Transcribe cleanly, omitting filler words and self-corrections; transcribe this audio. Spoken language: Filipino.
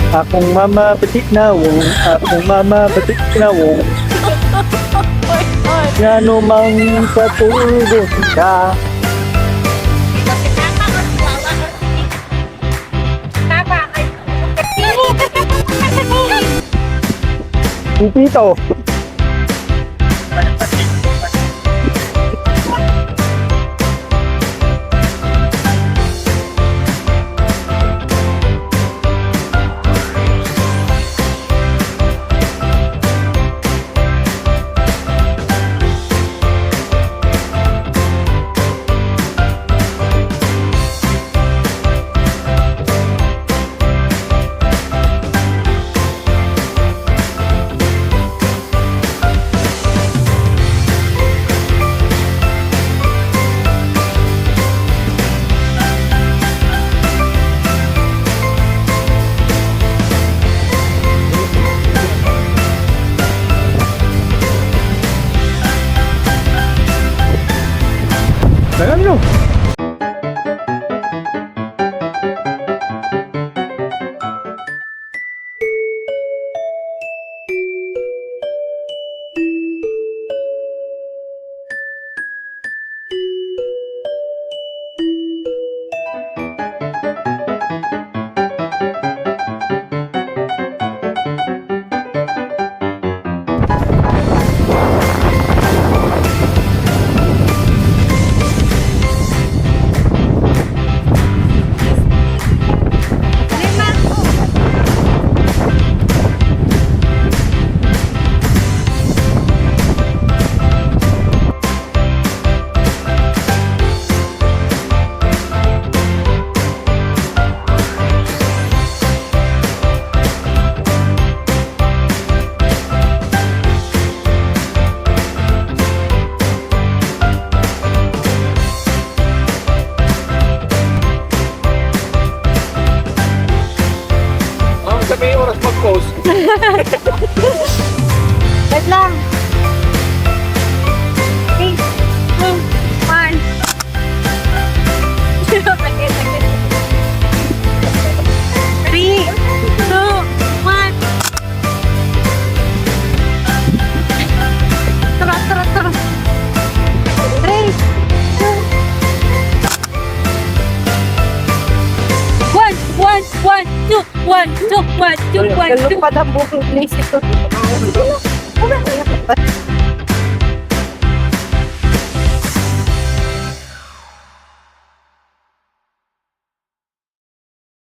Akong mama petit na wong, akong mama petit na wong. Ngano mang patulog ka. Pipito. Dagan nyo. May oras mag-post. Wait lang. 3, 2, 1. Sakit. 3, 2, 1. Tara. 3, 2. 1, 2, 1, 2, 1, 2, 1, 2. Kalupad ang bukong place ito.